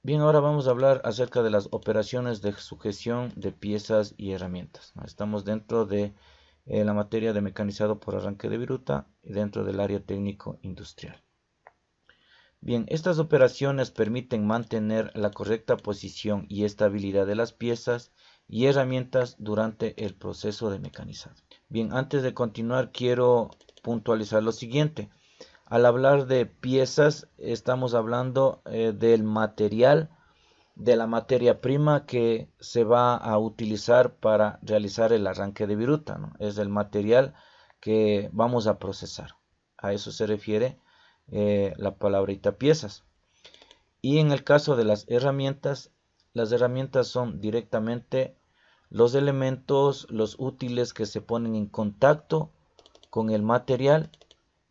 Bien, ahora vamos a hablar acerca de las operaciones de sujeción de piezas y herramientas, ¿no? Estamos dentro de la materia de mecanizado por arranque de viruta y dentro del área técnico industrial. Bien, estas operaciones permiten mantener la correcta posición y estabilidad de las piezas y herramientas durante el proceso de mecanizado. Bien, antes de continuar quiero puntualizar lo siguiente. Al hablar de piezas, estamos hablando del material, de la materia prima que se va a utilizar para realizar el arranque de viruta, ¿no? Es el material que vamos a procesar. A eso se refiere la palabrita piezas. Y en el caso de las herramientas son directamente los elementos, los útiles que se ponen en contacto con el material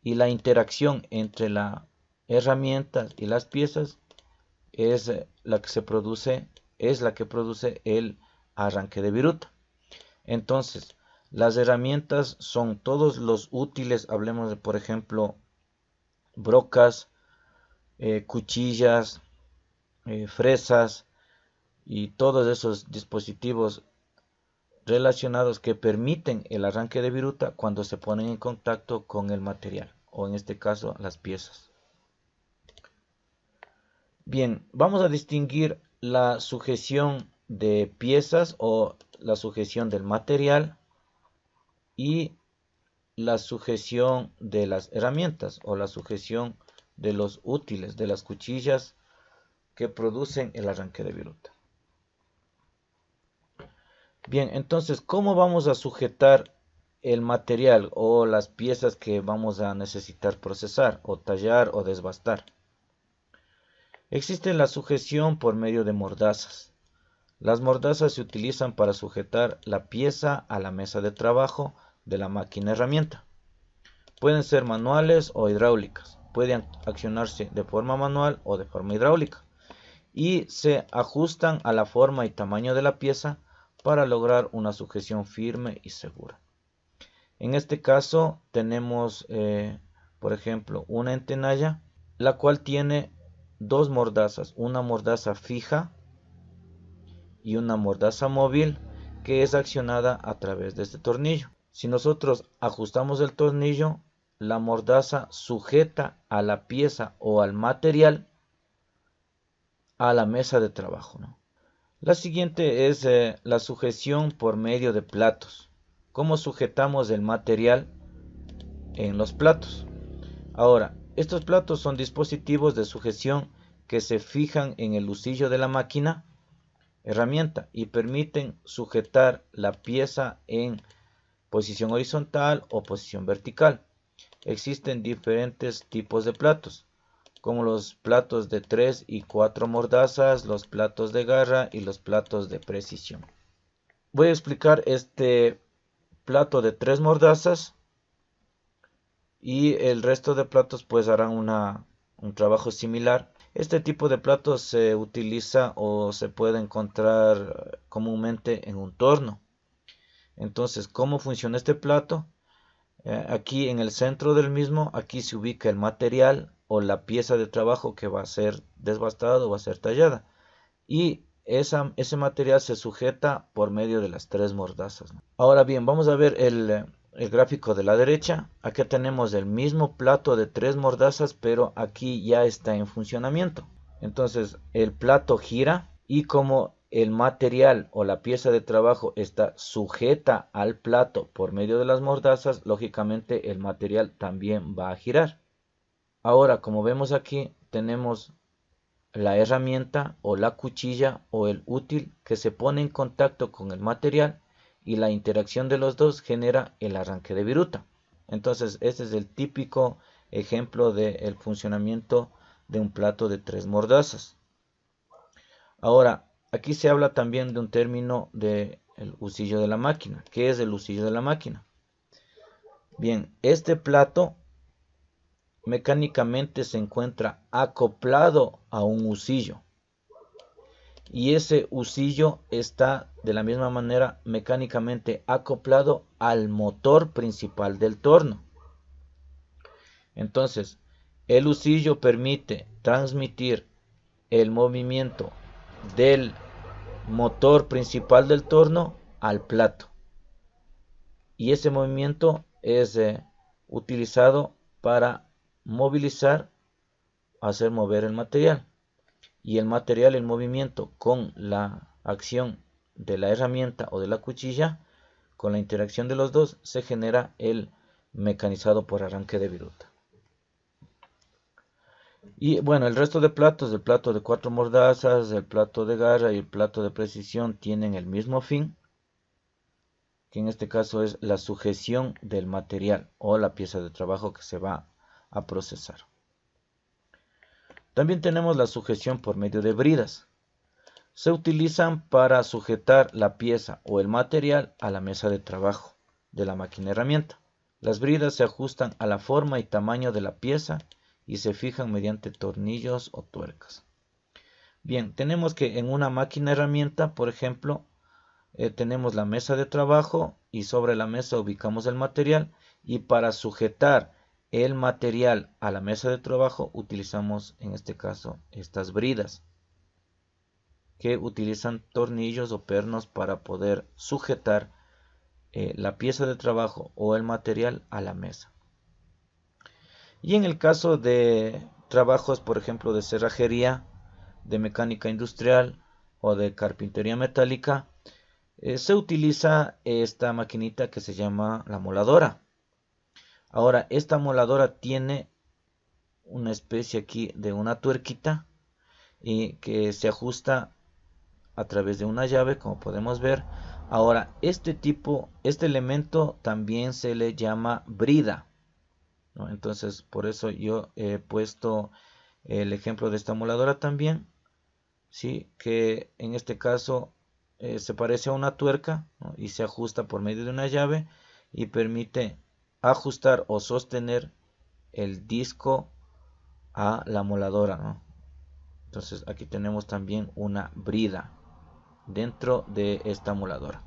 y la interacción entre la herramienta y las piezas es la que se produce, es la que produce el arranque de viruta. Entonces, las herramientas son todos los útiles, hablemos de, por ejemplo, brocas, cuchillas, fresas y todos esos dispositivos relacionados que permiten el arranque de viruta cuando se ponen en contacto con el material, o en este caso las piezas. Bien, vamos a distinguir la sujeción de piezas o la sujeción del material y la sujeción de las herramientas o la sujeción de los útiles, de las cuchillas que producen el arranque de viruta. Bien, entonces, ¿cómo vamos a sujetar el material o las piezas que vamos a necesitar procesar o tallar o desbastar? Existe la sujeción por medio de mordazas. Las mordazas se utilizan para sujetar la pieza a la mesa de trabajo de la máquina herramienta. Pueden ser manuales o hidráulicas. Pueden accionarse de forma manual o de forma hidráulica. Y se ajustan a la forma y tamaño de la pieza para lograr una sujeción firme y segura. En este caso tenemos, por ejemplo, una entenalla, la cual tiene dos mordazas, una mordaza fija y una mordaza móvil que es accionada a través de este tornillo. Si nosotros ajustamos el tornillo, la mordaza sujeta a la pieza o al material a la mesa de trabajo, ¿no? La siguiente es la sujeción por medio de platos. ¿Cómo sujetamos el material en los platos? Ahora, estos platos son dispositivos de sujeción que se fijan en el husillo de la máquina herramienta y permiten sujetar la pieza en posición horizontal o posición vertical. Existen diferentes tipos de platos, como los platos de 3 y 4 mordazas, los platos de garra y los platos de precisión. Voy a explicar este plato de 3 mordazas y el resto de platos pues harán un trabajo similar. Este tipo de platos se utiliza o se puede encontrar comúnmente en un torno. Entonces, ¿cómo funciona este plato? Aquí en el centro del mismo, aquí se ubica el material o la pieza de trabajo que va a ser desbastada o va a ser tallada. Y ese material se sujeta por medio de las 3 mordazas. Ahora bien, vamos a ver el gráfico de la derecha. Aquí tenemos el mismo plato de 3 mordazas, pero aquí ya está en funcionamiento. Entonces el plato gira y como el material o la pieza de trabajo está sujeta al plato por medio de las mordazas, lógicamente el material también va a girar. Ahora, como vemos aquí, tenemos la herramienta o la cuchilla o el útil que se pone en contacto con el material y la interacción de los dos genera el arranque de viruta. Entonces este es el típico ejemplo del funcionamiento de un plato de 3 mordazas. Ahora, aquí se habla también de un término del husillo de la máquina. ¿Qué es el husillo de la máquina? Bien, este plato mecánicamente se encuentra acoplado a un husillo. Y ese husillo está de la misma manera mecánicamente acoplado al motor principal del torno. Entonces, el husillo permite transmitir el movimiento del motor principal del torno al plato. Y ese movimiento es utilizado para movilizar, hacer mover el material. Y el material en movimiento con la acción de la herramienta o de la cuchilla, con la interacción de los dos, se genera el mecanizado por arranque de viruta. Y bueno, el resto de platos, el plato de 4 mordazas, el plato de garra y el plato de precisión tienen el mismo fin, que en este caso es la sujeción del material o la pieza de trabajo que se va a procesar. También tenemos la sujeción por medio de bridas. Se utilizan para sujetar la pieza o el material a la mesa de trabajo de la máquina herramienta. Las bridas se ajustan a la forma y tamaño de la pieza y se fijan mediante tornillos o tuercas. Bien, tenemos que en una máquina herramienta, por ejemplo, tenemos la mesa de trabajo y sobre la mesa ubicamos el material, y para sujetar el material a la mesa de trabajo utilizamos en este caso estas bridas, que utilizan tornillos o pernos para poder sujetar la pieza de trabajo o el material a la mesa. Y en el caso de trabajos, por ejemplo, de cerrajería, de mecánica industrial o de carpintería metálica, se utiliza esta maquinita que se llama la moladora. Ahora, esta moladora tiene una especie aquí de una tuerquita y que se ajusta a través de una llave, como podemos ver. Ahora, este elemento también se le llama brida, ¿no? Entonces, por eso yo he puesto el ejemplo de esta moladora también, ¿sí? Que en este caso se parece a una tuerca, ¿no? Y se ajusta por medio de una llave y permite ajustar o sostener el disco a la moladora, ¿no? Entonces aquí tenemos también una brida dentro de esta moladora.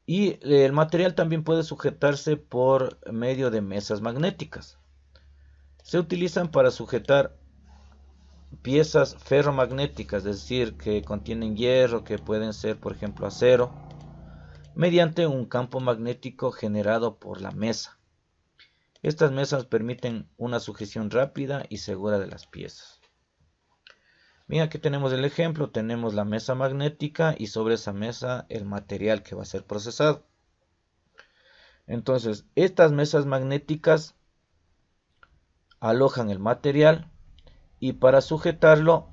Y el material también puede sujetarse por medio de mesas magnéticas. Se utilizan para sujetar piezas ferromagnéticas, es decir, que contienen hierro, que pueden ser por ejemplo acero, mediante un campo magnético generado por la mesa. Estas mesas permiten una sujeción rápida y segura de las piezas. Bien, aquí tenemos el ejemplo, tenemos la mesa magnética y sobre esa mesa el material que va a ser procesado. Entonces, estas mesas magnéticas alojan el material y para sujetarlo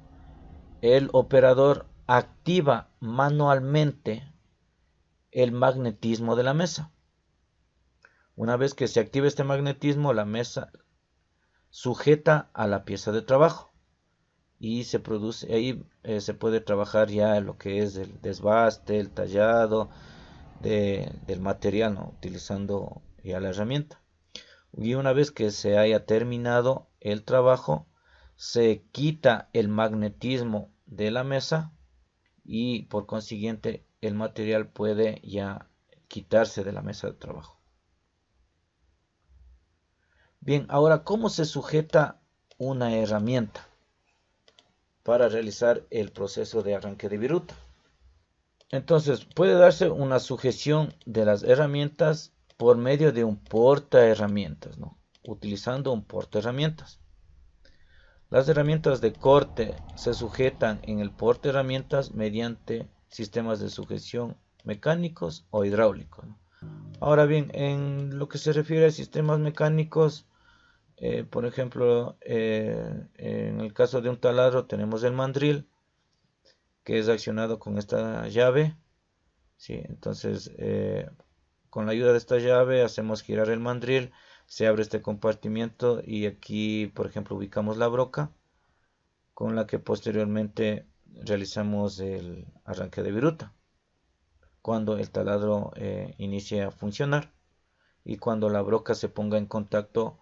el operador activa manualmente el magnetismo de la mesa. Una vez que se activa este magnetismo, la mesa sujeta a la pieza de trabajo y se produce ahí se puede trabajar ya lo que es el desbaste, el tallado del material, ¿no? Utilizando ya la herramienta. Y una vez que se haya terminado el trabajo, se quita el magnetismo de la mesa y por consiguiente el material puede ya quitarse de la mesa de trabajo. Bien, ahora, ¿cómo se sujeta una herramienta para realizar el proceso de arranque de viruta? Entonces, puede darse una sujeción de las herramientas por medio de un portaherramientas, ¿no? Utilizando un portaherramientas. Las herramientas de corte se sujetan en el portaherramientas mediante sistemas de sujeción mecánicos o hidráulicos, ¿no? Ahora bien, en lo que se refiere a sistemas mecánicos, por ejemplo, en el caso de un taladro tenemos el mandril, que es accionado con esta llave, ¿sí? Entonces, con la ayuda de esta llave hacemos girar el mandril, se abre este compartimiento y aquí, por ejemplo, ubicamos la broca, con la que posteriormente realizamos el arranque de viruta, cuando el taladro inicie a funcionar y cuando la broca se ponga en contacto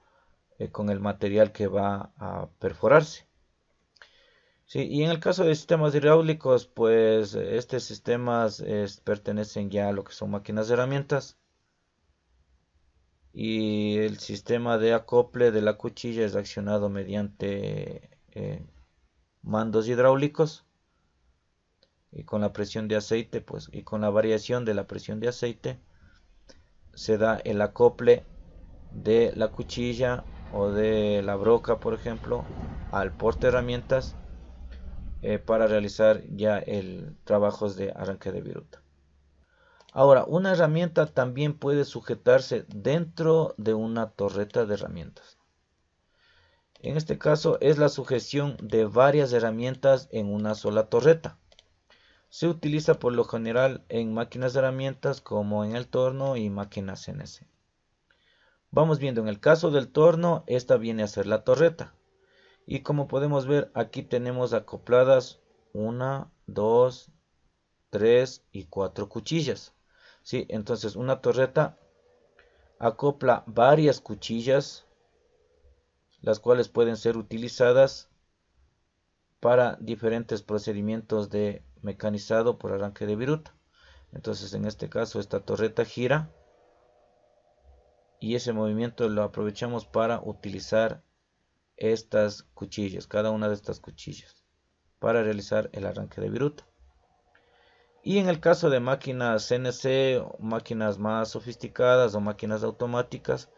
con el material que va a perforarse. Sí, y en el caso de sistemas hidráulicos, pues estos sistemas pertenecen ya a lo que son máquinas de herramientas, y el sistema de acople de la cuchilla es accionado mediante mandos hidráulicos, y con la presión de aceite, pues, y con la variación de la presión de aceite se da el acople de la cuchilla o de la broca, por ejemplo, al porte herramientas para realizar ya el trabajos de arranque de viruta. Ahora, una herramienta también puede sujetarse dentro de una torreta de herramientas. En este caso es la sujeción de varias herramientas en una sola torreta. Se utiliza por lo general en máquinas de herramientas como en el torno y máquinas CNC. Vamos viendo, en el caso del torno, esta viene a ser la torreta. Y como podemos ver, aquí tenemos acopladas 1, 2, 3 y 4 cuchillas. ¿Sí? Entonces una torreta acopla varias cuchillas, las cuales pueden ser utilizadas para diferentes procedimientos de mecanizado por arranque de viruta. Entonces en este caso esta torreta gira y ese movimiento lo aprovechamos para utilizar estas cuchillas, cada una de estas cuchillas, para realizar el arranque de viruta. Y en el caso de máquinas CNC, máquinas más sofisticadas o máquinas automáticas,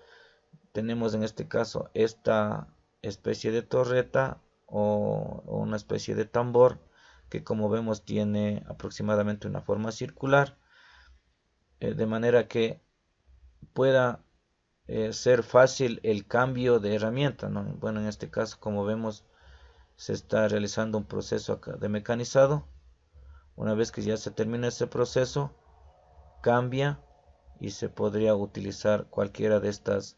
tenemos en este caso esta especie de torreta o una especie de tambor que, como vemos, tiene aproximadamente una forma circular, de manera que pueda ser fácil el cambio de herramienta, ¿no? Bueno, en este caso, como vemos, se está realizando un proceso acá de mecanizado. Una vez que ya se termina ese proceso, cambia y se podría utilizar cualquiera de estas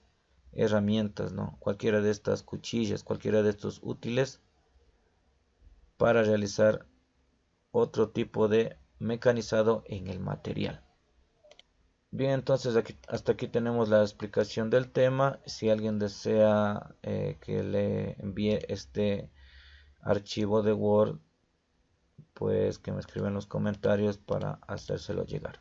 herramientas, ¿no? Cualquiera de estas cuchillas, cualquiera de estos útiles para realizar otro tipo de mecanizado en el material. Bien, entonces hasta aquí tenemos la explicación del tema. Si alguien desea que le envíe este archivo de Word, pues que me escriba en los comentarios para hacérselo llegar.